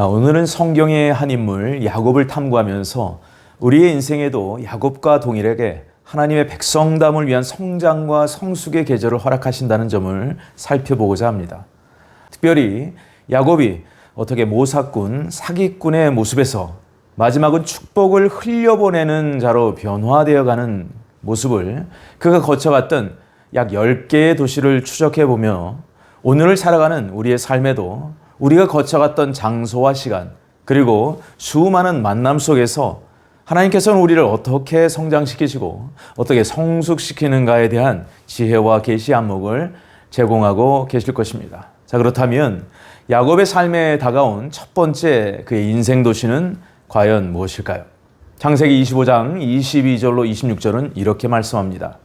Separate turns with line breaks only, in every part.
오늘은 성경의 한 인물 야곱을 탐구하면서 우리의 인생에도 야곱과 동일하게 하나님의 백성담을 위한 성장과 성숙의 계절을 허락하신다는 점을 살펴보고자 합니다. 특별히 야곱이 어떻게 모사꾼, 사기꾼의 모습에서 마지막은 축복을 흘려보내는 자로 변화되어가는 모습을 그가 거쳐갔던 약 10개의 도시를 추적해보며 오늘을 살아가는 우리의 삶에도 우리가 거쳐갔던 장소와 시간, 그리고 수많은 만남 속에서 하나님께서는 우리를 어떻게 성장시키시고 어떻게 성숙시키는가에 대한 지혜와 계시 안목을 제공하고 계실 것입니다. 자, 그렇다면 야곱의 삶에 다가온 첫 번째 그의 인생 도시는 과연 무엇일까요? 창세기 25장 22절로 26절은 이렇게 말씀합니다.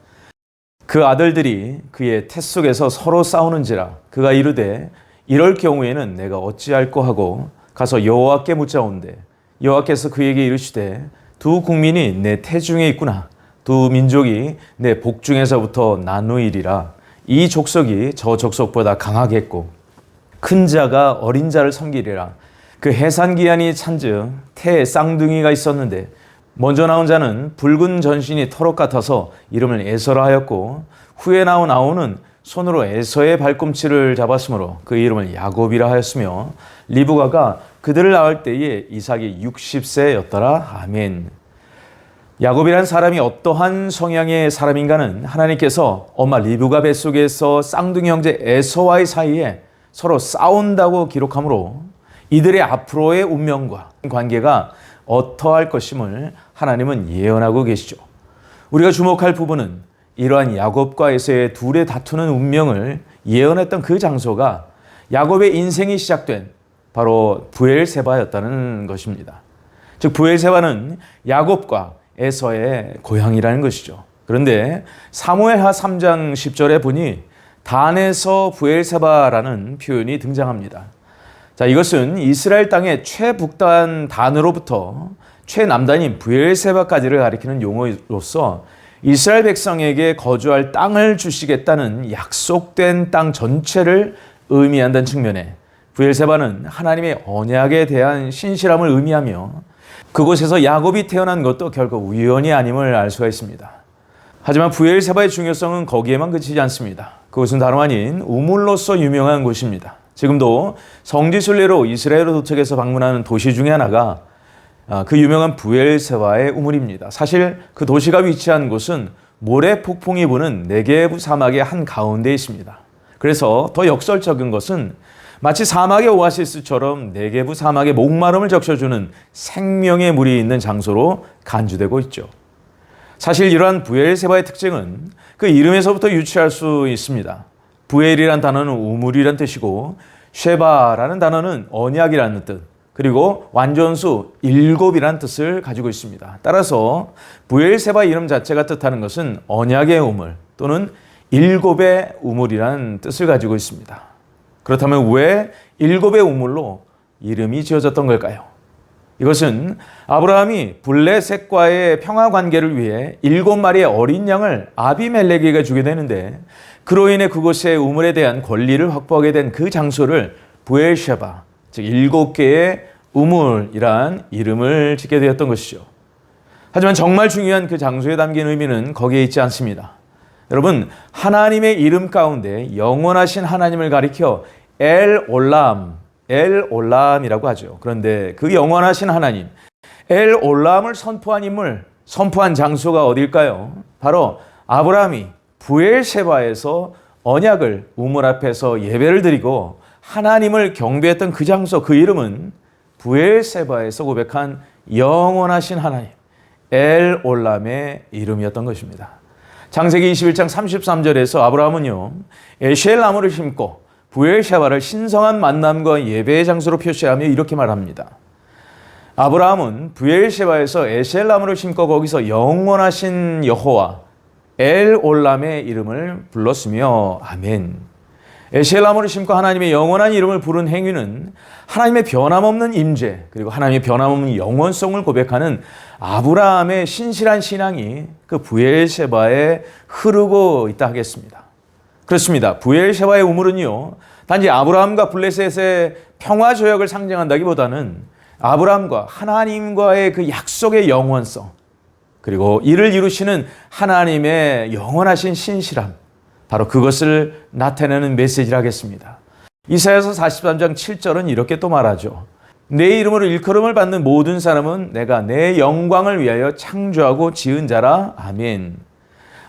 그 아들들이 그의 태 속에서 서로 싸우는지라 그가 이르되 이럴 경우에는 내가 어찌할꼬 하고 가서 여호와께 묻자온대 여호와께서 그에게 이르시되 두 국민이 내 태중에 있구나 두 민족이 내 복중에서부터 나누이리라 이 족속이 저 족속보다 강하겠고 큰 자가 어린 자를 섬기리라 그 해산기한이 찬즉 태에 쌍둥이가 있었는데 먼저 나온 자는 붉은 전신이 털옷 같아서 이름을 에서라 하였고 후에 나온 아우는 손으로 에서의 발꿈치를 잡았으므로 그 이름을 야곱이라 하였으며 리브가가 그들을 낳을 때에 이삭이 60세였더라. 아멘. 야곱이란 사람이 어떠한 성향의 사람인가는 하나님께서 엄마 리브가 뱃속에서 쌍둥이 형제 에서와의 사이에 서로 싸운다고 기록하므로 이들의 앞으로의 운명과 관계가 어떠할 것임을 하나님은 예언하고 계시죠. 우리가 주목할 부분은 이러한 야곱과 에서의 둘의 다투는 운명을 예언했던 그 장소가 야곱의 인생이 시작된 바로 브엘세바였다는 것입니다. 즉 브엘세바는 야곱과 에서의 고향이라는 것이죠. 그런데 사무엘하 3장 10절에 보니 단에서 브엘세바라는 표현이 등장합니다. 자, 이것은 이스라엘 땅의 최북단 단으로부터 최남단인 브엘세바까지를 가리키는 용어로서 이스라엘 백성에게 거주할 땅을 주시겠다는 약속된 땅 전체를 의미한다는 측면에 브엘세바는 하나님의 언약에 대한 신실함을 의미하며 그곳에서 야곱이 태어난 것도 결국 우연이 아님을 알 수가 있습니다. 하지만 브엘세바의 중요성은 거기에만 그치지 않습니다. 그곳은 다름 아닌 우물로서 유명한 곳입니다. 지금도 성지순례로 이스라엘로 도착해서 방문하는 도시 중에 하나가 그 유명한 브엘세바의 우물입니다. 사실 그 도시가 위치한 곳은 모래 폭풍이 부는 네게브 사막의 한가운데에 있습니다. 그래서 더 역설적인 것은 마치 사막의 오아시스처럼 네게브 사막의 목마름을 적셔주는 생명의 물이 있는 장소로 간주되고 있죠. 사실 이러한 브엘세바의 특징은 그 이름에서부터 유추할 수 있습니다. 브엘이란 단어는 우물이란 뜻이고 쉐바라는 단어는 언약이라는 뜻, 그리고 완전수 7이라는 뜻을 가지고 있습니다. 따라서 브엘세바 이름 자체가 뜻하는 것은 언약의 우물 또는 7의 우물이라는 뜻을 가지고 있습니다. 그렇다면 왜 7의 우물로 이름이 지어졌던 걸까요? 이것은 아브라함이 블레셋과의 평화 관계를 위해 7마리의 어린 양을 아비멜렉에게 주게 되는데 그로 인해 그곳의 우물에 대한 권리를 확보하게 된 그 장소를 브엘셰바, 즉 7개의 우물이란 이름을 짓게 되었던 것이죠. 하지만 정말 중요한 그 장소에 담긴 의미는 거기에 있지 않습니다. 여러분, 하나님의 이름 가운데 영원하신 하나님을 가리켜 엘올람이라고 하죠. 그런데 그 영원하신 하나님, 엘올람을 선포한 인물, 선포한 장소가 어딜까요? 바로 아브라함이 브엘세바에서 언약을 우물 앞에서 예배를 드리고 하나님을 경배했던 그 장소, 그 이름은 브엘세바에서 고백한 영원하신 하나님, 엘올람의 이름이었던 것입니다. 창세기 21장 33절에서 아브라함은요, 에셀나무를 심고 브엘세바를 신성한 만남과 예배의 장소로 표시하며 이렇게 말합니다. 아브라함은 브엘세바에서 에셀나무를 심고 거기서 영원하신 여호와 엘올람의 이름을 불렀으며 아멘. 에셀나무를 심고 하나님의 영원한 이름을 부른 행위는 하나님의 변함없는 임재 그리고 하나님의 변함없는 영원성을 고백하는 아브라함의 신실한 신앙이 그 브엘세바에 흐르고 있다 하겠습니다. 그렇습니다. 브엘세바의 우물은요, 단지 아브라함과 블레셋의 평화 조약을 상징한다기보다는 아브라함과 하나님과의 그 약속의 영원성, 그리고 이를 이루시는 하나님의 영원하신 신실함, 바로 그것을 나타내는 메시지를 하겠습니다. 이사야서 43장 7절은 이렇게 또 말하죠. 내 이름으로 일컬음을 받는 모든 사람은 내가 내 영광을 위하여 창조하고 지은 자라. 아멘.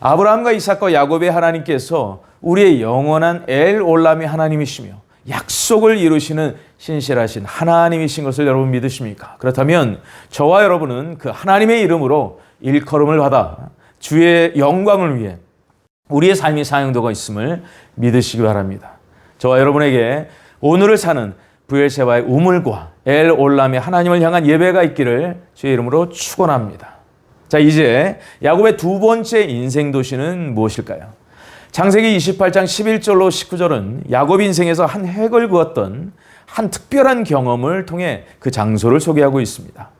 아브라함과 이삭과 야곱의 하나님께서 우리의 영원한 엘 올람의 하나님이시며 약속을 이루시는 신실하신 하나님이신 것을 여러분 믿으십니까? 그렇다면 저와 여러분은 그 하나님의 이름으로 일컬음을 받아 주의 영광을 위해 우리의 삶이 사용되고 있음을 믿으시기 바랍니다. 저와 여러분에게 오늘을 사는 브엘세바의 우물과 엘 올람의 하나님을 향한 예배가 있기를 주의 이름으로 축원합니다. 자, 이제 야곱의 두 번째 인생 도시는 무엇일까요? 창세기 28장 11절로 19절은 야곱 인생에서 한 획을 그었던 한 특별한 경험을 통해 그 장소를 소개하고 있습니다.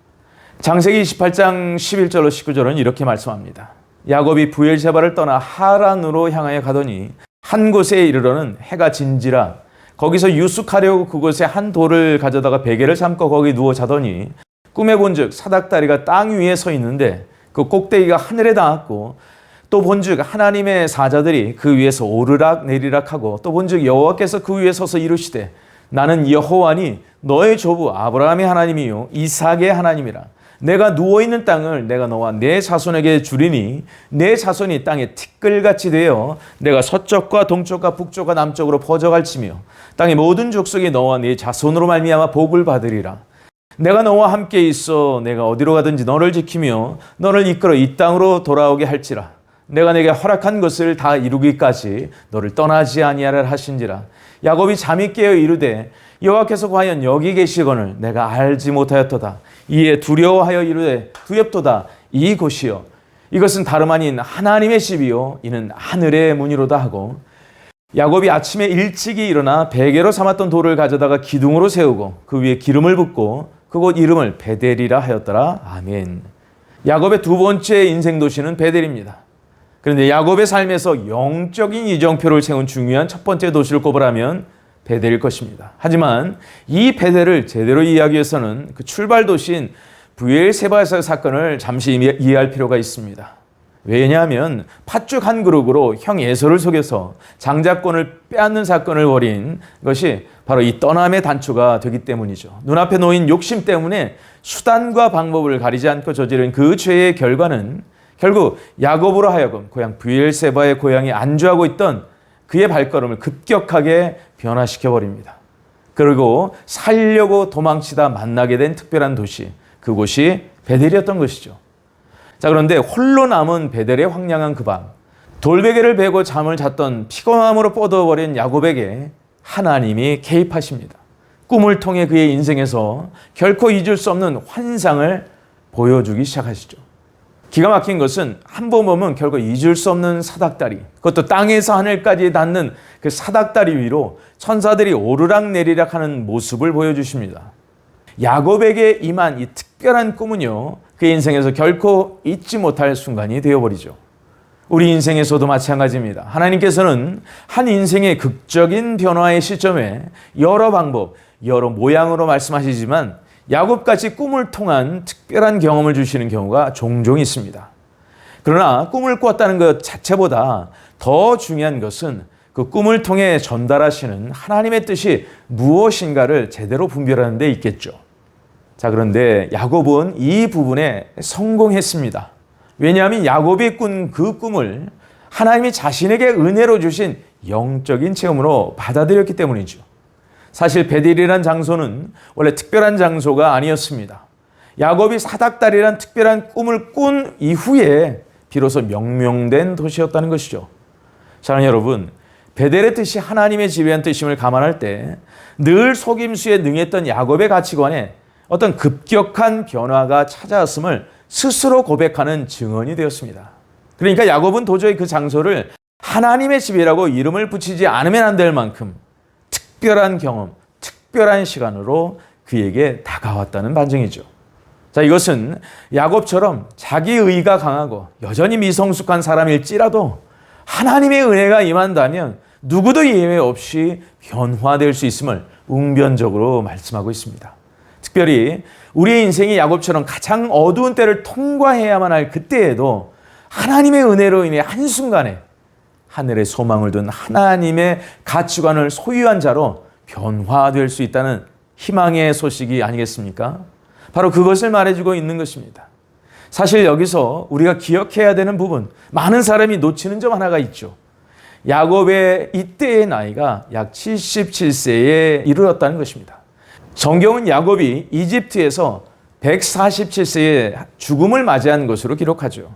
창세기 28장 11절로 19절은 이렇게 말씀합니다. 야곱이 브엘세바를 떠나 하란으로 향하여 가더니 한 곳에 이르러는 해가 진지라 거기서 유숙하려고 그곳에 한 돌을 가져다가 베개를 삼고 거기 누워 자더니 꿈에 본즉 사닥다리가 땅 위에 서 있는데 그 꼭대기가 하늘에 닿았고 또 본즉 하나님의 사자들이 그 위에서 오르락 내리락 하고 또 본즉 여호와께서 그 위에 서서 이르시되 나는 여호와니 너의 조부 아브라함의 하나님이요 이삭의 하나님이라. 내가 누워있는 땅을 내가 너와 내 자손에게 주리니 내 자손이 땅에 티끌같이 되어 내가 서쪽과 동쪽과 북쪽과 남쪽으로 퍼져갈지며 땅의 모든 족속이 너와 네 자손으로 말미암아 복을 받으리라. 내가 너와 함께 있어 내가 어디로 가든지 너를 지키며 너를 이끌어 이 땅으로 돌아오게 할지라. 내가 내게 허락한 것을 다 이루기까지 너를 떠나지 아니하라 하신지라. 야곱이 잠이 깨어 이르되 여호와께서 과연 여기 계시거늘 내가 알지 못하였도다. 이에 두려워하여 이르되 두렵도다. 이곳이요 이것은 다름 아닌 하나님의 집이요 이는 하늘의 문이로다 하고 야곱이 아침에 일찍이 일어나 베개로 삼았던 돌을 가져다가 기둥으로 세우고 그 위에 기름을 붓고 그곳 이름을 베델이라 하였더라. 아멘. 야곱의 두 번째 인생 도시는 베델입니다. 그런데 야곱의 삶에서 영적인 이정표를 세운 중요한 첫 번째 도시를 꼽으라면 베델일 것입니다. 하지만 이 베델을 제대로 이해하기 위해서는 그 출발 도시인 브엘세바에서의 사건을 잠시 이해할 필요가 있습니다. 왜냐하면 팥죽 한 그릇으로 형 에서를 속여서 장자권을 빼앗는 사건을 벌인 것이 바로 이 떠남의 단초가 되기 때문이죠. 눈앞에 놓인 욕심 때문에 수단과 방법을 가리지 않고 저지른 그 죄의 결과는 결국 야곱으로 하여금 고향 브엘세바의 고향에 안주하고 있던 그의 발걸음을 급격하게 변화시켜 버립니다. 그리고 살려고 도망치다 만나게 된 특별한 도시, 그곳이 베델이었던 것이죠. 자, 그런데 홀로 남은 베델의 황량한 그 밤, 돌베개를 베고 잠을 잤던 피곤함으로 뻗어버린 야곱에게 하나님이 개입하십니다. 꿈을 통해 그의 인생에서 결코 잊을 수 없는 환상을 보여주기 시작하시죠. 기가 막힌 것은 한 번 보면 결국 잊을 수 없는 사닥다리, 그것도 땅에서 하늘까지 닿는 그 사닥다리 위로 천사들이 오르락 내리락 하는 모습을 보여주십니다. 야곱에게 임한 이 특별한 꿈은요, 그의 인생에서 결코 잊지 못할 순간이 되어버리죠. 우리 인생에서도 마찬가지입니다. 하나님께서는 한 인생의 극적인 변화의 시점에 여러 방법, 여러 모양으로 말씀하시지만 야곱같이 꿈을 통한 특별한 경험을 주시는 경우가 종종 있습니다. 그러나 꿈을 꿨다는 것 자체보다 더 중요한 것은 그 꿈을 통해 전달하시는 하나님의 뜻이 무엇인가를 제대로 분별하는 데 있겠죠. 자, 그런데 야곱은 이 부분에 성공했습니다. 왜냐하면 야곱이 꾼 그 꿈을 하나님이 자신에게 은혜로 주신 영적인 체험으로 받아들였기 때문이죠. 사실 베델이란 장소는 원래 특별한 장소가 아니었습니다. 야곱이 사닥다리란 특별한 꿈을 꾼 이후에 비로소 명명된 도시였다는 것이죠. 사랑하는 여러분, 베델의 뜻이 하나님의 지배한 뜻임을 감안할 때 늘 속임수에 능했던 야곱의 가치관에 어떤 급격한 변화가 찾아왔음을 스스로 고백하는 증언이 되었습니다. 그러니까 야곱은 도저히 그 장소를 하나님의 집이라고 이름을 붙이지 않으면 안 될 만큼 특별한 경험, 특별한 시간으로 그에게 다가왔다는 반증이죠. 자, 이것은 야곱처럼 자기 의가 강하고 여전히 미성숙한 사람일지라도 하나님의 은혜가 임한다면 누구도 예외 없이 변화될 수 있음을 웅변적으로 말씀하고 있습니다. 특별히 우리의 인생이 야곱처럼 가장 어두운 때를 통과해야만 할 그때에도 하나님의 은혜로 인해 한순간에 하늘에 소망을 둔 하나님의 가치관을 소유한 자로 변화될 수 있다는 희망의 소식이 아니겠습니까? 바로 그것을 말해주고 있는 것입니다. 사실 여기서 우리가 기억해야 되는 부분, 많은 사람이 놓치는 점 하나가 있죠. 야곱의 이때의 나이가 약 77세에 이르렀다는 것입니다. 성경은 야곱이 이집트에서 147세에 죽음을 맞이한 것으로 기록하죠.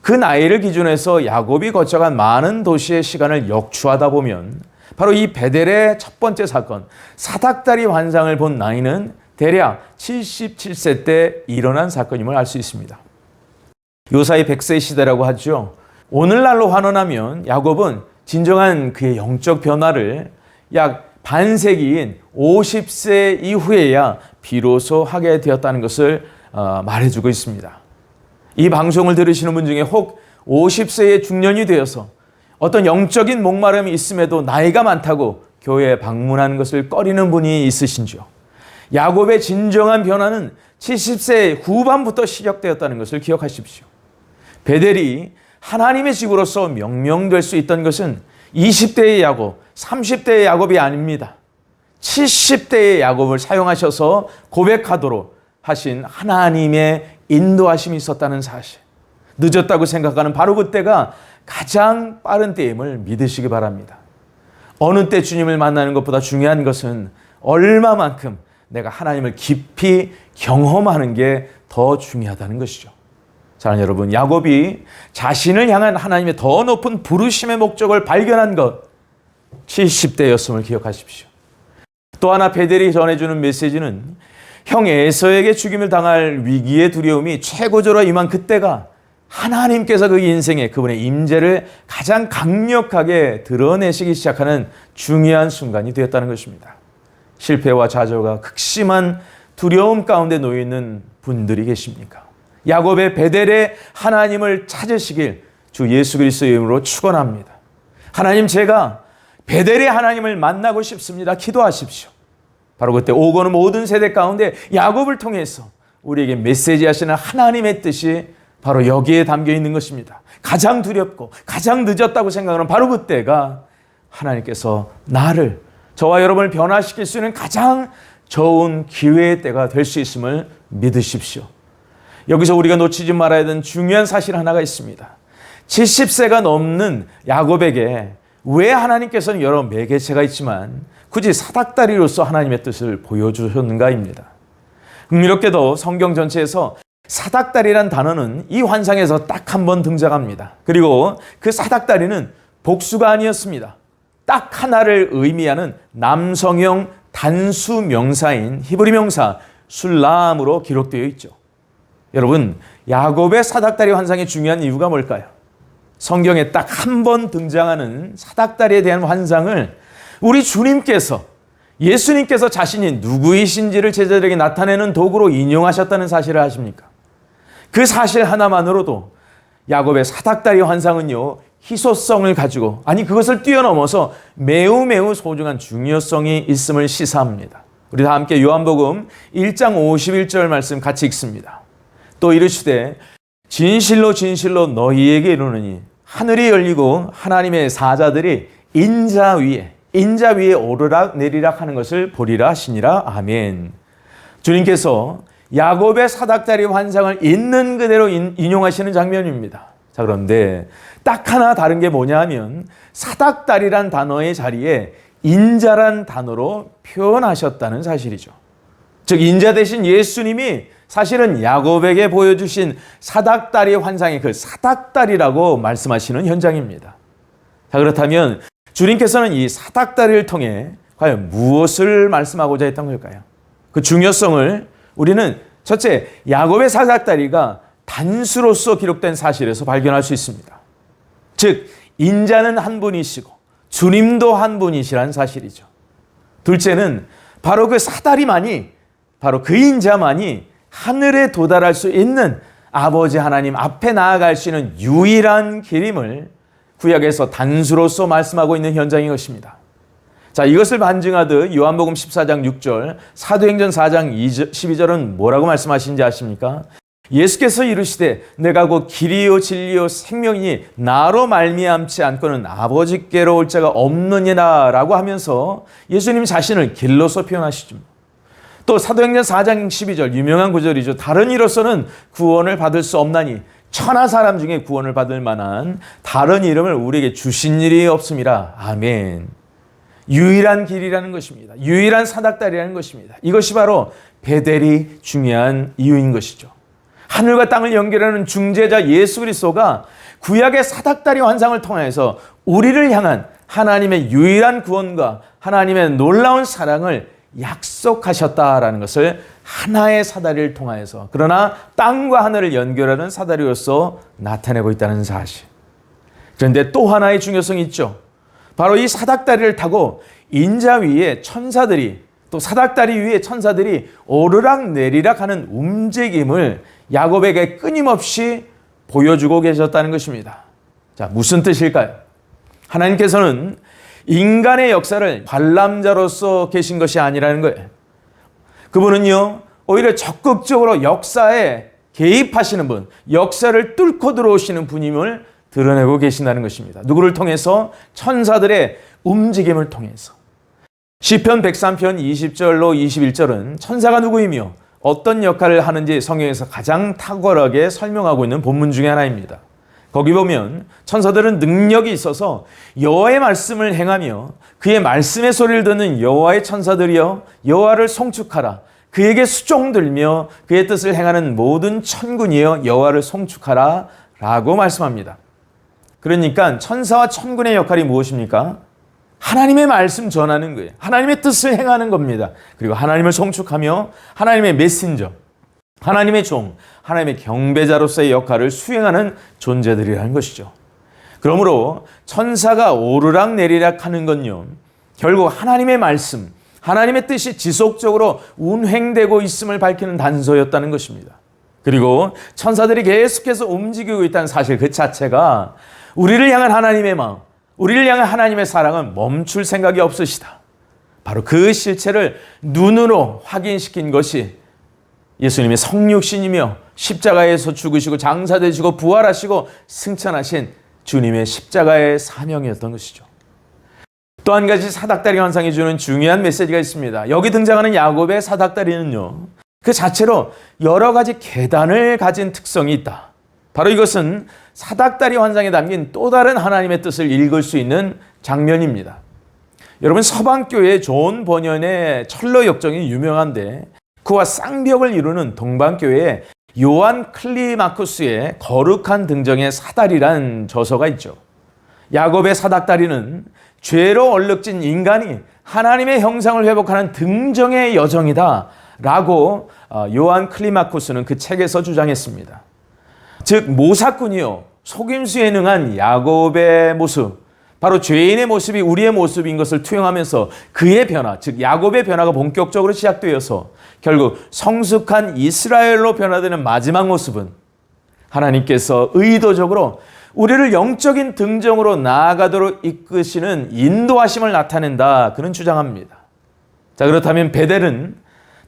그 나이를 기준해서 야곱이 거쳐간 많은 도시의 시간을 역추하다 보면 바로 이 베델의 첫 번째 사건, 사닥다리 환상을 본 나이는 대략 77세 때 일어난 사건임을 알 수 있습니다. 요사이 100세 시대라고 하죠. 오늘날로 환원하면 야곱은 진정한 그의 영적 변화를 약 반세기인 50세 이후에야 비로소 하게 되었다는 것을 말해주고 있습니다. 이 방송을 들으시는 분 중에 혹 50세의 중년이 되어서 어떤 영적인 목마름이 있음에도 나이가 많다고 교회에 방문하는 것을 꺼리는 분이 있으신지요? 야곱의 진정한 변화는 70세 후반부터 시작되었다는 것을 기억하십시오. 베델이 하나님의 집으로서 명명될 수 있던 것은 20대의 야곱, 30대의 야곱이 아닙니다. 70대의 야곱을 사용하셔서 고백하도록 하신 하나님의 인도하심이 있었다는 사실. 늦었다고 생각하는 바로 그때가 가장 빠른 때임을 믿으시기 바랍니다. 어느 때 주님을 만나는 것보다 중요한 것은 얼마만큼 내가 하나님을 깊이 경험하는 게 더 중요하다는 것이죠. 사랑하는 여러분, 야곱이 자신을 향한 하나님의 더 높은 부르심의 목적을 발견한 것 70대였음을 기억하십시오. 또 하나 베델이 전해주는 메시지는 형 에서에게 죽임을 당할 위기의 두려움이 최고조로 임한 그때가 하나님께서 그 인생에 그분의 임재를 가장 강력하게 드러내시기 시작하는 중요한 순간이 되었다는 것입니다. 실패와 좌절과 극심한 두려움 가운데 놓여 있는 분들이 계십니까? 야곱의 베델의 하나님을 찾으시길 주 예수 그리스도의 이름으로 축원합니다. 하나님, 제가 베델의 하나님을 만나고 싶습니다. 기도하십시오. 바로 그때 오고는 모든 세대 가운데 야곱을 통해서 우리에게 메시지하시는 하나님의 뜻이 바로 여기에 담겨 있는 것입니다. 가장 두렵고 가장 늦었다고 생각하는 바로 그때가 하나님께서 나를, 저와 여러분을 변화시킬 수 있는 가장 좋은 기회의 때가 될 수 있음을 믿으십시오. 여기서 우리가 놓치지 말아야 되는 중요한 사실 하나가 있습니다. 70세가 넘는 야곱에게 왜 하나님께서는 여러 매개체가 있지만 굳이 사닥다리로서 하나님의 뜻을 보여주셨는가입니다. 흥미롭게도 성경 전체에서 사닥다리란 단어는 이 환상에서 딱 한 번 등장합니다. 그리고 그 사닥다리는 복수가 아니었습니다. 딱 하나를 의미하는 남성형 단수 명사인 히브리 명사 술람으로 기록되어 있죠. 여러분, 야곱의 사닥다리 환상의 중요한 이유가 뭘까요? 성경에 딱 한 번 등장하는 사닥다리에 대한 환상을 우리 주님께서, 예수님께서 자신이 누구이신지를 제자들에게 나타내는 도구로 인용하셨다는 사실을 아십니까? 그 사실 하나만으로도 야곱의 사닥다리 환상은요, 희소성을 가지고, 아니 그것을 뛰어넘어서 매우 소중한 중요성이 있음을 시사합니다. 우리 다 함께 요한복음 1장 51절 말씀 같이 읽습니다. 또 이르시되 진실로 진실로 너희에게 이르노니 하늘이 열리고 하나님의 사자들이 인자 위에 오르락 내리락 하는 것을 보리라 하시니라. 아멘. 주님께서 야곱의 사닥다리 환상을 있는 그대로 인용하시는 장면입니다. 자, 그런데 딱 하나 다른 게 뭐냐 하면 사닥다리란 단어의 자리에 인자란 단어로 표현하셨다는 사실이죠. 즉 인자 대신 예수님이 사실은 야곱에게 보여주신 사닥다리 환상의 그 사닥다리라고 말씀하시는 현장입니다. 자, 그렇다면 주님께서는 이 사닥다리를 통해 과연 무엇을 말씀하고자 했던 걸까요? 그 중요성을 우리는 첫째, 야곱의 사닥다리가 단수로서 기록된 사실에서 발견할 수 있습니다. 즉 인자는 한 분이시고 주님도 한 분이시라는 사실이죠. 둘째는 바로 그 사다리만이, 바로 그 인자만이 하늘에 도달할 수 있는 아버지 하나님 앞에 나아갈 수 있는 유일한 길임을 구약에서 단수로서 말씀하고 있는 현장인 것입니다. 자, 이것을 반증하듯 요한복음 14장 6절, 사도행전 4장 12절은 뭐라고 말씀하시는지 아십니까? 예수께서 이르시되 내가 곧 길이요 진리요 생명이니 나로 말미암지 않고는 아버지께로 올 자가 없느니라 라고 하면서 예수님 자신을 길로서 표현하시죠. 또 사도행전 4장 12절 유명한 구절이죠. 다른 이로서는 구원을 받을 수 없나니 천하 사람 중에 구원을 받을 만한 다른 이름을 우리에게 주신 일이 없음이라. 아멘. 유일한 길이라는 것입니다. 유일한 사닥다리라는 것입니다. 이것이 바로 베델이 중요한 이유인 것이죠. 하늘과 땅을 연결하는 중재자 예수 그리스도가 구약의 사닥다리 환상을 통해서 우리를 향한 하나님의 유일한 구원과 하나님의 놀라운 사랑을 약속하셨다라는 것을 하나의 사다리를 통하여서, 그러나 땅과 하늘을 연결하는 사다리로서 나타내고 있다는 사실. 그런데 또 하나의 중요성이 있죠. 바로 이 사닥다리를 타고 인자 위에 천사들이, 또 사닥다리 위에 천사들이 오르락 내리락 하는 움직임을 야곱에게 끊임없이 보여주고 계셨다는 것입니다. 자, 무슨 뜻일까요? 하나님께서는 인간의 역사를 관람자로서 계신 것이 아니라는 거예요. 그분은요, 오히려 적극적으로 역사에 개입하시는 분, 역사를 뚫고 들어오시는 분임을 드러내고 계신다는 것입니다. 누구를 통해서? 천사들의 움직임을 통해서. 시편 103편 20절로 21절은 천사가 누구이며 어떤 역할을 하는지 성경에서 가장 탁월하게 설명하고 있는 본문 중에 하나입니다. 거기 보면 천사들은 능력이 있어서 여호와의 말씀을 행하며 그의 말씀의 소리를 듣는 여호와의 천사들이여 여호와를 송축하라. 그에게 수종들며 그의 뜻을 행하는 모든 천군이여 여호와를 송축하라 라고 말씀합니다. 그러니까 천사와 천군의 역할이 무엇입니까? 하나님의 말씀 전하는 거예요. 하나님의 뜻을 행하는 겁니다. 그리고 하나님을 송축하며 하나님의 메신저, 하나님의 종, 하나님의 경배자로서의 역할을 수행하는 존재들이라는 것이죠. 그러므로 천사가 오르락 내리락 하는 건요, 결국 하나님의 말씀, 하나님의 뜻이 지속적으로 운행되고 있음을 밝히는 단서였다는 것입니다. 그리고 천사들이 계속해서 움직이고 있다는 사실 그 자체가 우리를 향한 하나님의 마음, 우리를 향한 하나님의 사랑은 멈출 생각이 없으시다. 바로 그 실체를 눈으로 확인시킨 것이 예수님의 성육신이며 십자가에서 죽으시고 장사되시고 부활하시고 승천하신 주님의 십자가의 사명이었던 것이죠. 또 한 가지 사닥다리 환상이 주는 중요한 메시지가 있습니다. 여기 등장하는 야곱의 사닥다리는요, 그 자체로 여러 가지 계단을 가진 특성이 있다. 바로 이것은 사닥다리 환상에 담긴 또 다른 하나님의 뜻을 읽을 수 있는 장면입니다. 여러분, 서방교회 존 버년의 철로 역정이 유명한데 그와 쌍벽을 이루는 동방교회의 요한 클리마쿠스의 거룩한 등정의 사다리란 저서가 있죠. 야곱의 사닥다리는 죄로 얼룩진 인간이 하나님의 형상을 회복하는 등정의 여정이다 라고 요한 클리마쿠스는 그 책에서 주장했습니다. 즉 모사꾼이요 속임수에 능한 야곱의 모습, 바로 죄인의 모습이 우리의 모습인 것을 투영하면서 그의 변화, 즉 야곱의 변화가 본격적으로 시작되어서 결국 성숙한 이스라엘로 변화되는 마지막 모습은 하나님께서 의도적으로 우리를 영적인 등정으로 나아가도록 이끄시는 인도하심을 나타낸다, 그는 주장합니다. 자, 그렇다면 베델은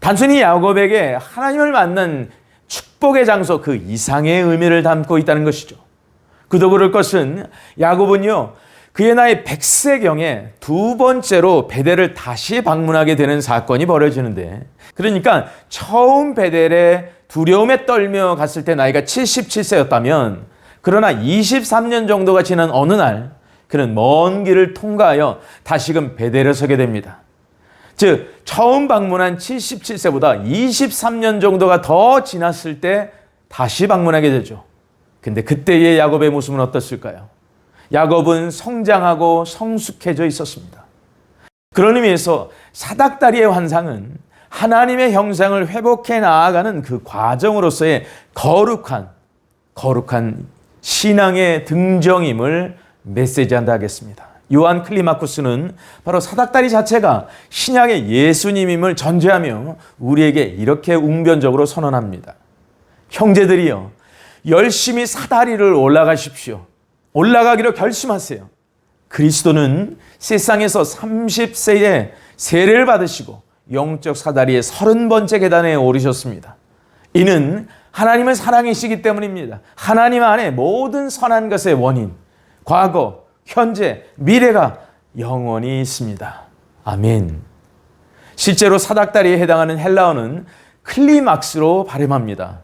단순히 야곱에게 하나님을 만난 축복의 장소 그 이상의 의미를 담고 있다는 것이죠. 그도 그럴 것은 야곱은요, 그의 나이 100세경에 두 번째로 베델을 다시 방문하게 되는 사건이 벌어지는데, 그러니까 처음 베델에 두려움에 떨며 갔을 때 나이가 77세였다면 그러나 23년 정도가 지난 어느 날 그는 먼 길을 통과하여 다시금 베델에 서게 됩니다. 즉 처음 방문한 77세보다 23년 정도가 더 지났을 때 다시 방문하게 되죠. 근데 그때의 야곱의 모습은 어떻을까요? 야곱은 성장하고 성숙해져 있었습니다. 그런 의미에서 사닥다리의 환상은 하나님의 형상을 회복해 나아가는 그 과정으로서의 거룩한 신앙의 등정임을 메시지한다 하겠습니다. 요한 클리마쿠스는 바로 사닥다리 자체가 신약의 예수님임을 전제하며 우리에게 이렇게 웅변적으로 선언합니다. 형제들이여, 열심히 사다리를 올라가십시오. 올라가기로 결심하세요. 그리스도는 세상에서 30세에 세례를 받으시고 영적 사다리의 30번째 계단에 오르셨습니다. 이는 하나님을 사랑이시기 때문입니다. 하나님 안에 모든 선한 것의 원인, 과거, 현재, 미래가 영원히 있습니다. 아멘. 실제로 사닥다리에 해당하는 헬라어는 클리막스로 발음합니다.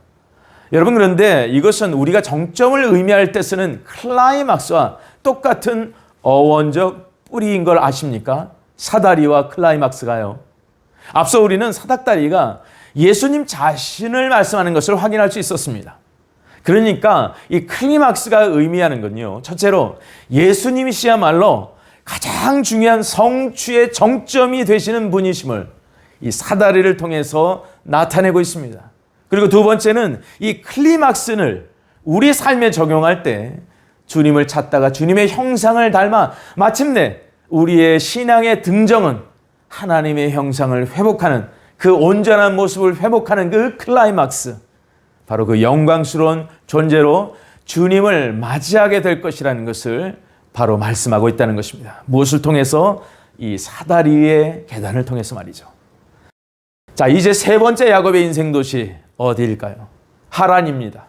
여러분, 그런데 이것은 우리가 정점을 의미할 때 쓰는 클라이막스와 똑같은 어원적 뿌리인 걸 아십니까? 사다리와 클라이막스가요. 앞서 우리는 사닥다리가 예수님 자신을 말씀하는 것을 확인할 수 있었습니다. 그러니까 이 클리막스가 의미하는 건요, 첫째로 예수님이시야말로 가장 중요한 성취의 정점이 되시는 분이심을 이 사다리를 통해서 나타내고 있습니다. 그리고 두 번째는 이 클리막스를 우리 삶에 적용할 때 주님을 찾다가 주님의 형상을 닮아 마침내 우리의 신앙의 등정은 하나님의 형상을 회복하는, 그 온전한 모습을 회복하는 그 클라이막스, 바로 그 영광스러운 존재로 주님을 맞이하게 될 것이라는 것을 바로 말씀하고 있다는 것입니다. 무엇을 통해서? 이 사다리의 계단을 통해서 말이죠. 자, 이제 세 번째 야곱의 인생 도시 어디일까요? 하란입니다.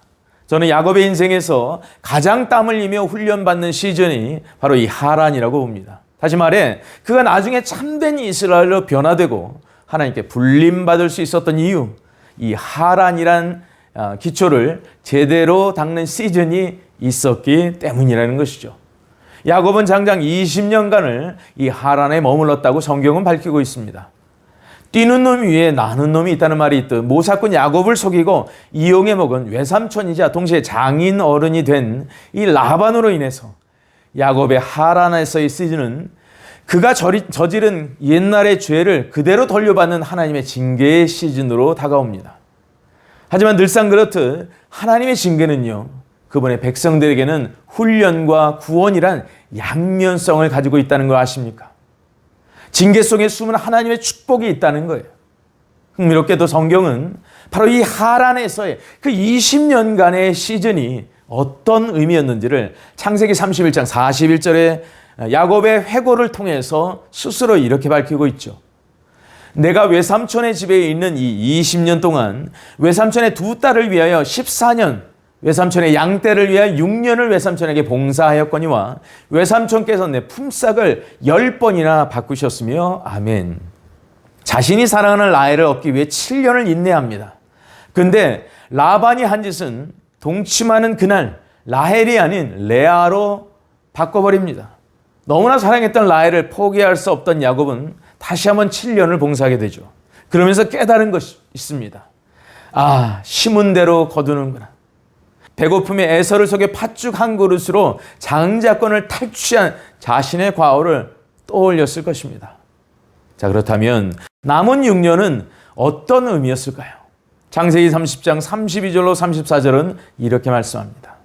저는 야곱의 인생에서 가장 땀을 흘리며 훈련받는 시즌이 바로 이 하란이라고 봅니다. 다시 말해, 그가 나중에 참된 이스라엘로 변화되고 하나님께 불림받을 수 있었던 이유, 이 하란이란 기초를 제대로 닦는 시즌이 있었기 때문이라는 것이죠. 야곱은 장장 20년간을 이 하란에 머물렀다고 성경은 밝히고 있습니다. 뛰는 놈 위에 나는 놈이 있다는 말이 있듯 모사꾼 야곱을 속이고 이용해 먹은 외삼촌이자 동시에 장인 어른이 된 이 라반으로 인해서 야곱의 하란에서의 시즌은 그가 저지른 옛날의 죄를 그대로 돌려받는 하나님의 징계의 시즌으로 다가옵니다. 하지만 늘상 그렇듯 하나님의 징계는요, 그분의 백성들에게는 훈련과 구원이란 양면성을 가지고 있다는 걸 아십니까? 징계 속에 숨은 하나님의 축복이 있다는 거예요. 흥미롭게도 성경은 바로 이 하란에서의 그 20년간의 시즌이 어떤 의미였는지를 창세기 31장 41절에 야곱의 회고를 통해서 스스로 이렇게 밝히고 있죠. 내가 외삼촌의 집에 있는 이 20년 동안 외삼촌의 두 딸을 위하여 14년, 외삼촌의 양떼를 위하여 6년을 외삼촌에게 봉사하였거니와 외삼촌께서 내 품삯을 10번이나 바꾸셨으며 아멘. 자신이 사랑하는 라헬을 얻기 위해 7년을 인내합니다. 근데 라반이 한 짓은 동침하는 그날 라헬이 아닌 레아로 바꿔버립니다. 너무나 사랑했던 라헬을 포기할 수 없던 야곱은 다시 한번 7년을 봉사하게 되죠. 그러면서 깨달은 것이 있습니다. 아, 심은 대로 거두는구나. 배고픔에 에서를 속여 팥죽 한 그릇으로 장자권을 탈취한 자신의 과오를 떠올렸을 것입니다. 자, 그렇다면 남은 6년은 어떤 의미였을까요? 창세기 30장 32절로 34절은 이렇게 말씀합니다.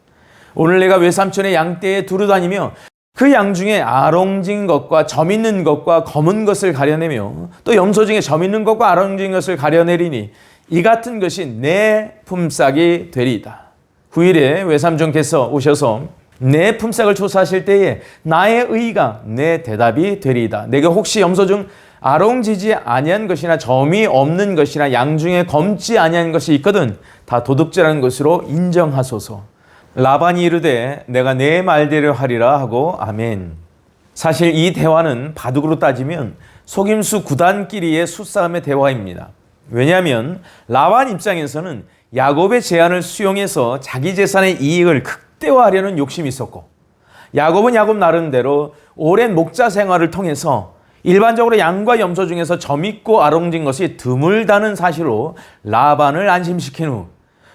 오늘 내가 외삼촌의 양떼에 두루 다니며 그 양 중에 아롱진 것과 점 있는 것과 검은 것을 가려내며 또 염소 중에 점 있는 것과 아롱진 것을 가려내리니 이 같은 것이 내 품삯이 되리이다. 후일에 외삼촌께서 오셔서 내 품삯을 조사하실 때에 나의 의가 내 대답이 되리이다. 내가 혹시 염소 중 아롱지지 아니한 것이나 점이 없는 것이나 양 중에 검지 아니한 것이 있거든 다 도둑질하는 것으로 인정하소서. 라반이 이르되 내가 내 말대로 하리라 하고 아멘. 사실 이 대화는 바둑으로 따지면 속임수 9단끼리의 수싸움의 대화입니다. 왜냐하면 라반 입장에서는 야곱의 제안을 수용해서 자기 재산의 이익을 극대화하려는 욕심이 있었고, 야곱은 야곱 나름대로 오랜 목자 생활을 통해서 일반적으로 양과 염소 중에서 점 있고 아롱진 것이 드물다는 사실로 라반을 안심시킨 후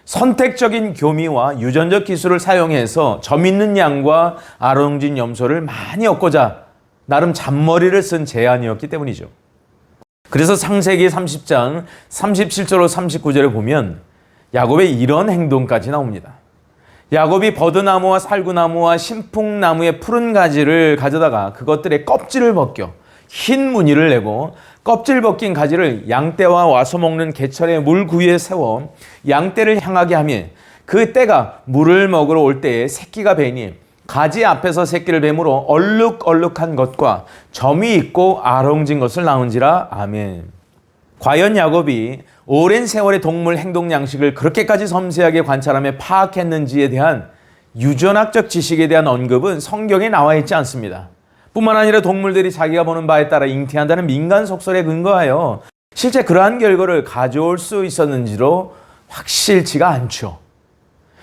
선택적인 교미와 유전적 기술을 사용해서 점 있는 양과 아롱진 염소를 많이 얻고자 나름 잔머리를 쓴 제안이었기 때문이죠. 그래서 창세기 30장 37절로 39절에 보면 야곱의 이런 행동까지 나옵니다. 야곱이 버드나무와 살구나무와 신풍나무의 푸른 가지를 가져다가 그것들의 껍질을 벗겨 흰 무늬를 내고 껍질 벗긴 가지를 양떼와 와서 먹는 개철의 물구유에 세워 양떼를 향하게 하며 그 떼가 물을 먹으러 올 때에 새끼가 베니 가지 앞에서 새끼를 뱀으로 얼룩얼룩한 것과 점이 있고 아롱진 것을 낳은지라. 아멘. 과연 야곱이 오랜 세월의 동물 행동 양식을 그렇게까지 섬세하게 관찰하며 파악했는지에 대한 유전학적 지식에 대한 언급은 성경에 나와 있지 않습니다. 뿐만 아니라 동물들이 자기가 보는 바에 따라 잉태한다는 민간 속설에 근거하여 실제 그러한 결과를 가져올 수 있었는지로 확실치가 않죠.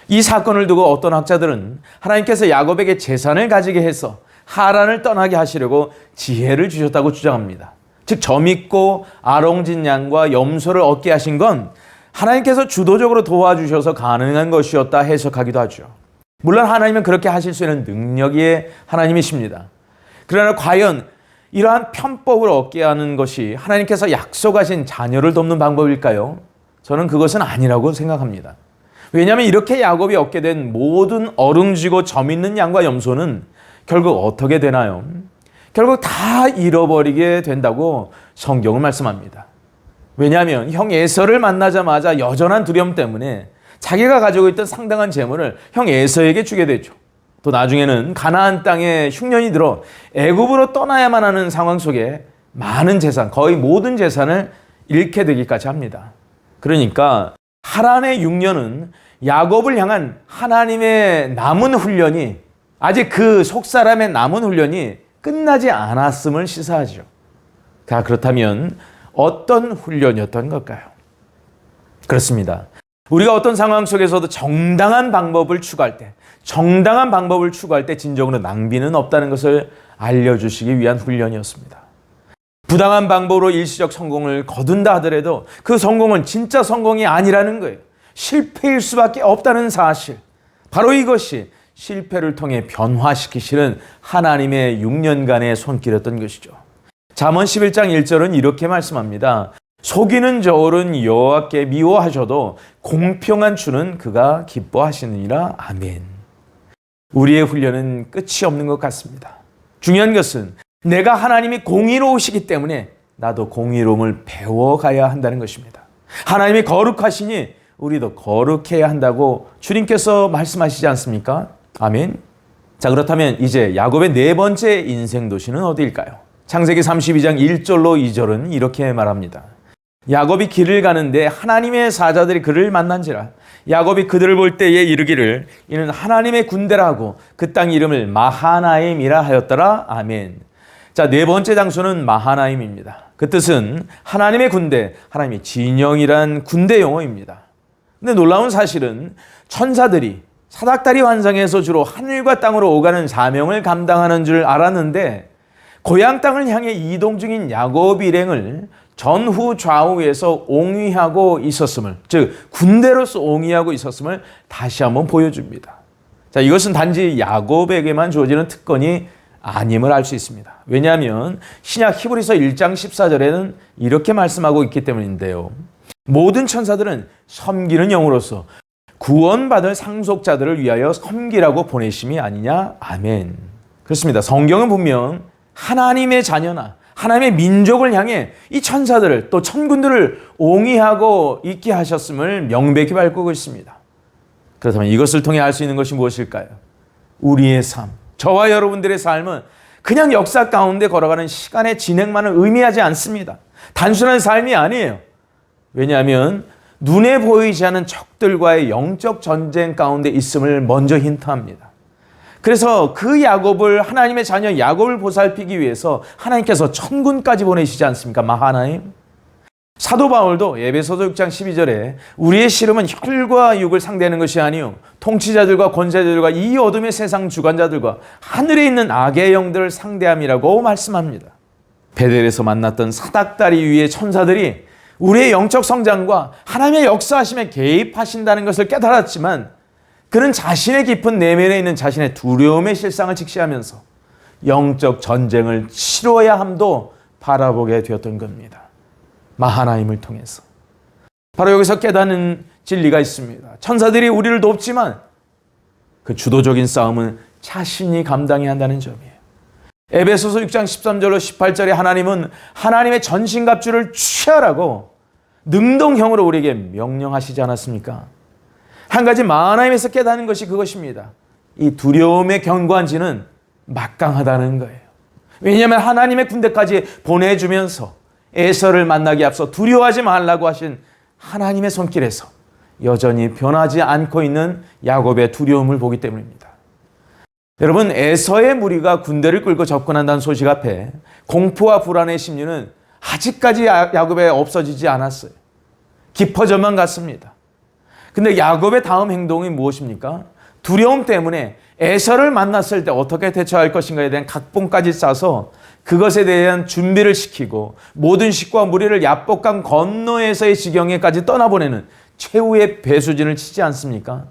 이 사건을 두고 어떤 학자들은 하나님께서 야곱에게 재산을 가지게 해서 하란을 떠나게 하시려고 지혜를 주셨다고 주장합니다. 즉 점있고 아롱진 양과 염소를 얻게 하신 건 하나님께서 주도적으로 도와주셔서 가능한 것이었다 해석하기도 하죠. 물론 하나님은 그렇게 하실 수 있는 능력이 하나님이십니다. 그러나 과연 이러한 편법을 얻게 하는 것이 하나님께서 약속하신 자녀를 돕는 방법일까요? 저는 그것은 아니라고 생각합니다. 왜냐하면 이렇게 야곱이 얻게 된 모든 어릉지고 점 있는 양과 염소는 결국 어떻게 되나요? 결국 다 잃어버리게 된다고 성경은 말씀합니다. 왜냐하면 형 에서를 만나자마자 여전한 두려움 때문에 자기가 가지고 있던 상당한 재물을 형 에서에게 주게 되죠. 또 나중에는 가나안 땅에 흉년이 들어 애굽으로 떠나야만 하는 상황 속에 많은 재산, 거의 모든 재산을 잃게 되기까지 합니다. 그러니까 하란의 6년은 야곱을 향한 하나님의 남은 훈련이, 아직 그 속사람의 남은 훈련이 끝나지 않았음을 시사하죠. 그렇다면 어떤 훈련이었던 걸까요? 그렇습니다. 우리가 어떤 상황 속에서도 정당한 방법을 추구할 때 진정으로 낭비는 없다는 것을 알려주시기 위한 훈련이었습니다. 부당한 방법으로 일시적 성공을 거둔다 하더라도 그 성공은 진짜 성공이 아니라는 거예요. 실패일 수밖에 없다는 사실. 바로 이것이 실패를 통해 변화시키시는 하나님의 6년간의 손길이었던 것이죠. 잠언 11장 1절은 이렇게 말씀합니다. 속이는 저울은 여호와께 미워하셔도 공평한 주는 그가 기뻐하시느니라. 아멘. 우리의 훈련은 끝이 없는 것 같습니다. 중요한 것은 내가 하나님이 공의로우시기 때문에 나도 공의로움을 배워가야 한다는 것입니다. 하나님이 거룩하시니 우리도 거룩해야 한다고 주님께서 말씀하시지 않습니까? 아멘. 자, 그렇다면 이제 야곱의 네 번째 인생 도시는 어디일까요? 창세기 32장 1절로 2절은 이렇게 말합니다. 야곱이 길을 가는데 하나님의 사자들이 그를 만난지라. 야곱이 그들을 볼 때에 이르기를 이는 하나님의 군대라고 그 땅 이름을 마하나임이라 하였더라. 아멘. 자, 네 번째 장소는 마하나임입니다. 그 뜻은 하나님의 군대, 하나님의 진영이란 군대 용어입니다. 근데 놀라운 사실은 천사들이 사닥다리 환상에서 주로 하늘과 땅으로 오가는 사명을 감당하는 줄 알았는데 고향 땅을 향해 이동 중인 야곱 일행을 전후 좌우에서 옹위하고 있었음을, 즉 군대로서 옹위하고 있었음을 다시 한번 보여줍니다. 자, 이것은 단지 야곱에게만 주어지는 특권이 아님을 알 수 있습니다. 왜냐하면 신약 히브리서 1장 14절에는 이렇게 말씀하고 있기 때문인데요. 모든 천사들은 섬기는 영으로서 구원받을 상속자들을 위하여 섬기라고 보내심이 아니냐. 아멘. 그렇습니다. 성경은 분명 하나님의 자녀나 하나님의 민족을 향해 이 천사들을 또 천군들을 옹위하고 있게 하셨음을 명백히 밝히고 있습니다. 그렇다면 이것을 통해 알 수 있는 것이 무엇일까요? 우리의 삶, 저와 여러분들의 삶은 그냥 역사 가운데 걸어가는 시간의 진행만을 의미하지 않습니다. 단순한 삶이 아니에요. 왜냐하면 눈에 보이지 않는 적들과의 영적 전쟁 가운데 있음을 먼저 힌트합니다. 그래서 그 야곱을, 하나님의 자녀 야곱을 보살피기 위해서 하나님께서 천군까지 보내시지 않습니까? 마하나임. 사도 바울도 에베소서 6장 12절에 우리의 씨름은 혈과 육을 상대하는 것이 아니요 통치자들과 권세자들과 이 어둠의 세상 주관자들과 하늘에 있는 악의 영들을 상대함이라고 말씀합니다. 베델에서 만났던 사닥다리 위의 천사들이 우리의 영적 성장과 하나님의 역사하심에 개입하신다는 것을 깨달았지만 그는 자신의 깊은 내면에 있는 자신의 두려움의 실상을 직시하면서 영적 전쟁을 치러야 함도 바라보게 되었던 겁니다. 마하나임을 통해서. 바로 여기서 깨닫는 진리가 있습니다. 천사들이 우리를 돕지만 그 주도적인 싸움은 자신이 감당해야 한다는 점이에요. 에베소서 6장 13절로 18절에 하나님은 하나님의 전신갑주를 취하라고 능동형으로 우리에게 명령하시지 않았습니까? 한 가지 마하나임에서 깨닫는 것이 그것입니다. 이 두려움의 경관지는 막강하다는 거예요. 왜냐하면 하나님의 군대까지 보내주면서 에서를 만나기 앞서 두려워하지 말라고 하신 하나님의 손길에서 여전히 변하지 않고 있는 야곱의 두려움을 보기 때문입니다. 여러분, 에서의 무리가 군대를 끌고 접근한다는 소식 앞에 공포와 불안의 심리는 아직까지 야곱에 없어지지 않았어요. 깊어져만 갔습니다. 근데 야곱의 다음 행동이 무엇입니까? 두려움 때문에 에서를 만났을 때 어떻게 대처할 것인가에 대한 각본까지 짜서 그것에 대한 준비를 시키고 모든 식구와 무리를 야복강 건너에서의 지경에까지 떠나보내는 최후의 배수진을 치지 않습니까?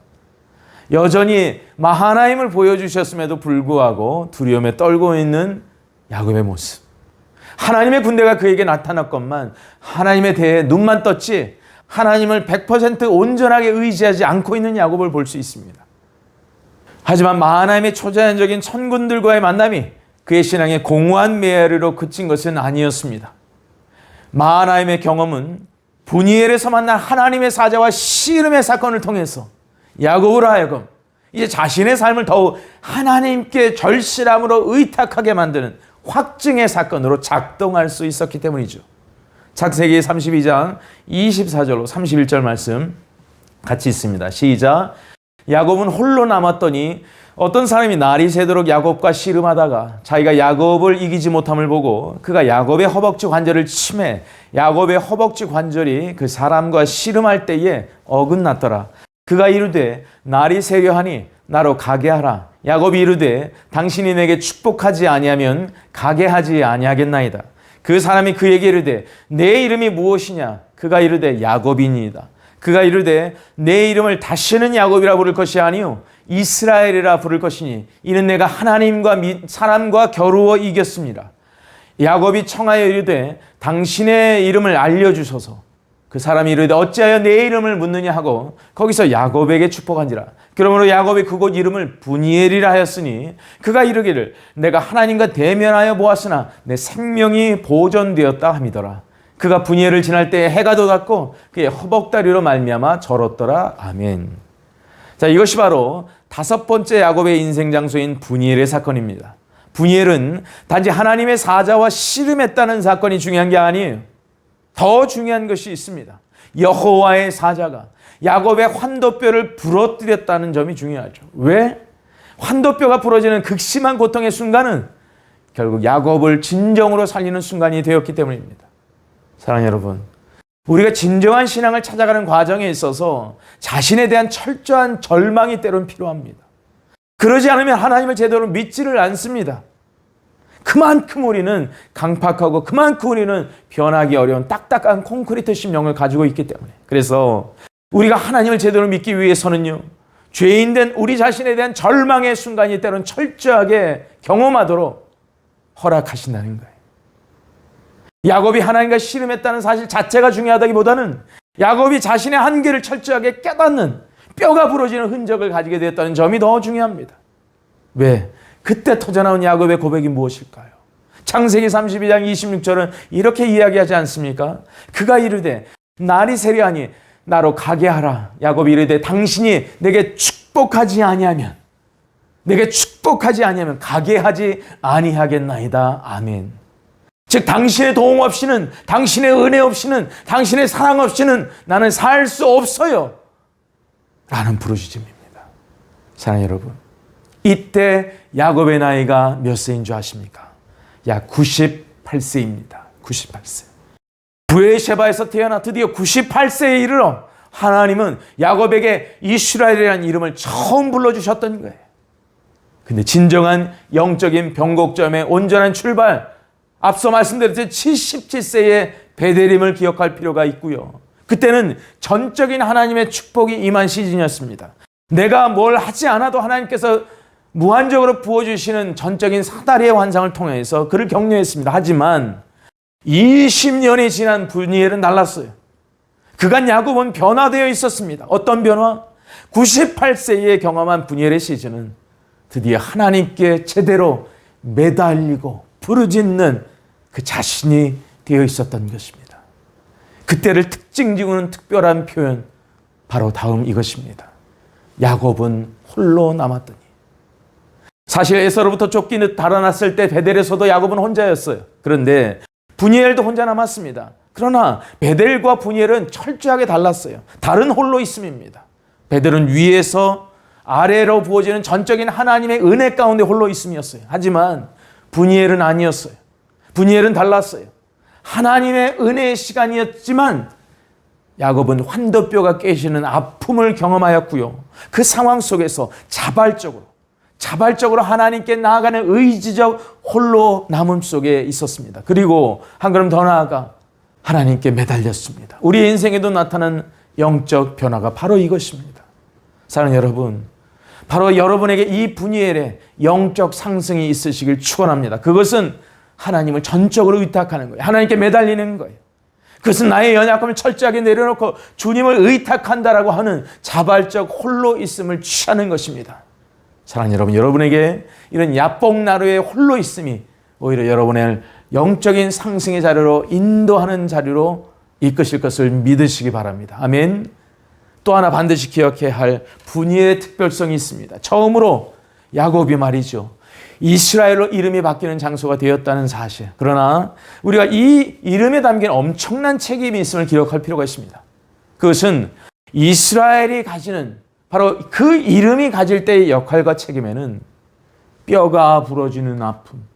여전히 마하나임을 보여주셨음에도 불구하고 두려움에 떨고 있는 야곱의 모습. 하나님의 군대가 그에게 나타났건만 하나님에 대해 눈만 떴지 하나님을 100% 온전하게 의지하지 않고 있는 야곱을 볼 수 있습니다. 하지만 마하나임의 초자연적인 천군들과의 만남이 그의 신앙의 공허한 메아리로 그친 것은 아니었습니다. 마하나임의 경험은 브니엘에서 만난 하나님의 사자와 씨름의 사건을 통해서 야곱으로 하여금 이제 자신의 삶을 더욱 하나님께 절실함으로 의탁하게 만드는 확증의 사건으로 작동할 수 있었기 때문이죠. 창세기 32장 24절로 31절 말씀 같이 있습니다. 시작. 야곱은 홀로 남았더니 어떤 사람이 날이 새도록 야곱과 씨름하다가 자기가 야곱을 이기지 못함을 보고 그가 야곱의 허벅지 관절을 치매 야곱의 허벅지 관절이 그 사람과 씨름할 때에 어긋났더라. 그가 이르되 날이 새려 하니 나로 가게 하라. 야곱이 이르되 당신이 내게 축복하지 아니하면 가게 하지 아니하겠나이다. 그 사람이 그에게 이르되 내 이름이 무엇이냐? 그가 이르되 야곱이니이다. 그가 이르되 내 이름을 다시는 야곱이라 부를 것이 아니요 이스라엘이라 부를 것이니 이는 내가 하나님과 사람과 겨루어 이겼습니다. 야곱이 청하여 이르되 당신의 이름을 알려주소서. 그 사람이 이르되 어찌하여 내 이름을 묻느냐 하고 거기서 야곱에게 축복한지라. 그러므로 야곱이 그곳 이름을 브니엘이라 하였으니 그가 이르기를 내가 하나님과 대면하여 보았으나 내 생명이 보존되었다 함이더라. 그가 브니엘을 지날 때에 해가 돋았고 그의 허벅다리로 말미암아 절었더라. 아멘. 자, 이것이 바로 다섯 번째 야곱의 인생 장소인 브니엘의 사건입니다. 브니엘은 단지 하나님의 사자와 씨름했다는 사건이 중요한 게 아니에요. 더 중요한 것이 있습니다. 여호와의 사자가 야곱의 환도뼈를 부러뜨렸다는 점이 중요하죠. 왜? 환도뼈가 부러지는 극심한 고통의 순간은 결국 야곱을 진정으로 살리는 순간이 되었기 때문입니다. 사랑하는 여러분, 우리가 진정한 신앙을 찾아가는 과정에 있어서 자신에 대한 철저한 절망이 때론 필요합니다. 그러지 않으면 하나님을 제대로 믿지를 않습니다. 그만큼 우리는 강팍하고 그만큼 우리는 변하기 어려운 딱딱한 콘크리트 심령을 가지고 있기 때문에 그래서 우리가 하나님을 제대로 믿기 위해서는요, 죄인된 우리 자신에 대한 절망의 순간이 때론 철저하게 경험하도록 허락하신다는 거예요. 야곱이 하나님과 씨름했다는 사실 자체가 중요하다기보다는 야곱이 자신의 한계를 철저하게 깨닫는 뼈가 부러지는 흔적을 가지게 되었다는 점이 더 중요합니다. 왜? 그때 터져나온 야곱의 고백이 무엇일까요? 창세기 32장 26절은 이렇게 이야기하지 않습니까? 그가 이르되 날이 세려하니 나로 가게 하라. 야곱이 이르되 당신이 내게 축복하지 아니하면 가게 하지 아니하겠나이다. 아멘. 즉 당신의 도움 없이는, 당신의 은혜 없이는, 당신의 사랑 없이는 나는 살 수 없어요 라는 부르짖음입니다. 사랑하는 여러분, 이때 야곱의 나이가 몇 세인 줄 아십니까? 약 98세입니다. 98세. 브에셰바에서 태어나 드디어 98세에 이르러 하나님은 야곱에게 이스라엘이라는 이름을 처음 불러주셨던 거예요. 근데 진정한 영적인 변곡점의 온전한 출발, 앞서 말씀드렸듯이 77세의 베델임을 기억할 필요가 있고요. 그때는 전적인 하나님의 축복이 임한 시즌이었습니다. 내가 뭘 하지 않아도 하나님께서 무한적으로 부어주시는 전적인 사다리의 환상을 통해서 그를 격려했습니다. 하지만 20년이 지난 브니엘은 달랐어요. 그간 야곱은 변화되어 있었습니다. 어떤 변화? 98세에 경험한 브니엘의 시즌은 드디어 하나님께 제대로 매달리고 부르짖는 그 자신이 되어 있었던 것입니다. 그때를 특징 지우는 특별한 표현, 바로 다음 이것입니다. 야곱은 홀로 남았더니. 사실 에서로부터 쫓기듯 달아났을 때 베델에서도 야곱은 혼자였어요. 그런데 분이엘도 혼자 남았습니다. 그러나 베델과 분이엘은 철저하게 달랐어요. 다른 홀로 있음입니다. 베델은 위에서 아래로 부어지는 전적인 하나님의 은혜 가운데 홀로 있음이었어요. 하지만 분이엘은 아니었어요. 분이엘은 달랐어요. 하나님의 은혜의 시간이었지만 야곱은 환도뼈가 깨지는 아픔을 경험하였고요. 그 상황 속에서 자발적으로 하나님께 나아가는 의지적 홀로 남음 속에 있었습니다. 그리고 한 걸음 더 나아가 하나님께 매달렸습니다. 우리 인생에도 나타나는 영적 변화가 바로 이것입니다. 사랑하는 여러분, 바로 여러분에게 이 분이엘의 영적 상승이 있으시길 축원합니다. 그것은 하나님을 전적으로 의탁하는 거예요. 하나님께 매달리는 거예요. 그것은 나의 연약함을 철저하게 내려놓고 주님을 의탁한다라고 하는 자발적 홀로 있음을 취하는 것입니다. 사랑하는 여러분, 여러분에게 이런 야복나루의 홀로 있음이 오히려 여러분의 영적인 상승의 자리로 인도하는 자리로 이끄실 것을 믿으시기 바랍니다. 아멘. 또 하나 반드시 기억해야 할 분이의 특별성이 있습니다. 처음으로 야곱이 말이죠, 이스라엘로 이름이 바뀌는 장소가 되었다는 사실. 그러나 우리가 이 이름에 담긴 엄청난 책임이 있음을 기억할 필요가 있습니다. 그것은 이스라엘이 가지는 바로 그 이름이 가질 때의 역할과 책임에는 뼈가 부러지는 아픔,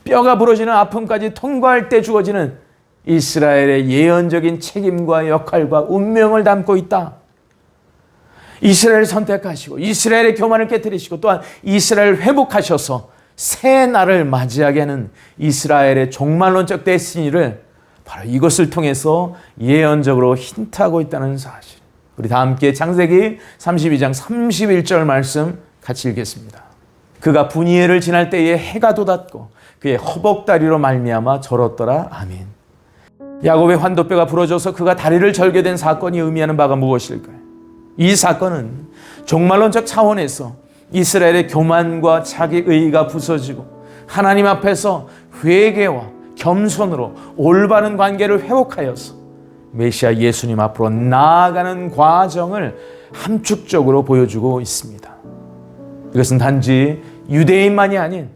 뼈가 부러지는 아픔까지 통과할 때 주어지는 이스라엘의 예언적인 책임과 역할과 운명을 담고 있다. 이스라엘을 선택하시고 이스라엘의 교만을 깨뜨리시고 또한 이스라엘을 회복하셔서 새 날을 맞이하게 하는 이스라엘의 종말론적 데스티니를 바로 이것을 통해서 예언적으로 힌트하고 있다는 사실. 우리 다 함께 창세기 32장 31절 말씀 같이 읽겠습니다. 그가 분이엘을 지날 때에 해가 돋았고 그의 허벅다리로 말미암아 절었더라. 아멘. 야곱의 환도뼈가 부러져서 그가 다리를 절게 된 사건이 의미하는 바가 무엇일까요? 이 사건은 종말론적 차원에서 이스라엘의 교만과 자기의가 부서지고 하나님 앞에서 회개와 겸손으로 올바른 관계를 회복하여서 메시아 예수님 앞으로 나아가는 과정을 함축적으로 보여주고 있습니다. 이것은 단지 유대인만이 아닌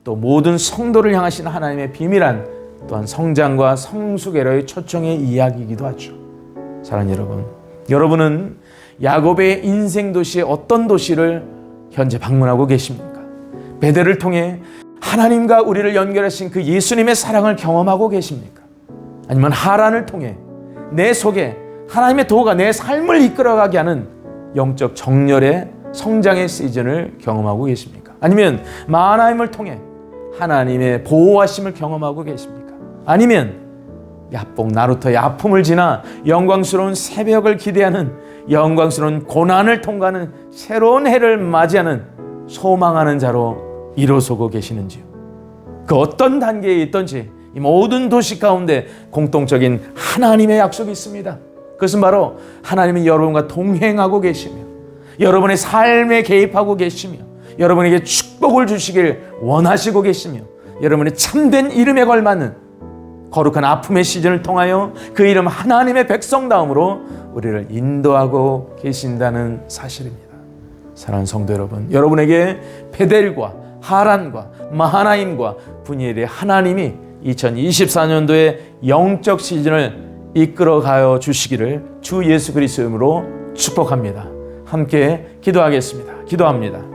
또 모든 성도를 향하신 하나님의 비밀한 또한 성장과 성숙에로의 초청의 이야기이기도 하죠. 사랑하는 여러분, 여러분은 야곱의 인생 도시의 어떤 도시를 현재 방문하고 계십니까? 베델을 통해 하나님과 우리를 연결하신 그 예수님의 사랑을 경험하고 계십니까? 아니면 하란을 통해 내 속에 하나님의 도가 내 삶을 이끌어가게 하는 영적 정렬의 성장의 시즌을 경험하고 계십니까? 아니면 마하나임을 통해 하나님의 보호하심을 경험하고 계십니까? 아니면 야복 나루터의 아픔을 지나 영광스러운 새벽을 기대하는 영광스러운 고난을 통과하는 새로운 해를 맞이하는 소망하는 자로 일어서고 계시는지요? 그 어떤 단계에 있든지 이 모든 도시 가운데 공통적인 하나님의 약속이 있습니다. 그것은 바로 하나님은 여러분과 동행하고 계시며 여러분의 삶에 개입하고 계시며 여러분에게 축복을 주시길 원하시고 계시며 여러분의 참된 이름에 걸맞는 거룩한 아픔의 시즌을 통하여 그 이름 하나님의 백성다움으로 우리를 인도하고 계신다는 사실입니다. 사랑하는 성도 여러분, 여러분에게 베델과 하란과 마하나임과 분이엘의 하나님이 2024년도의 영적 시즌을 이끌어가여 주시기를 주 예수 그리스도의 이름으로 축복합니다. 함께 기도하겠습니다. 기도합니다.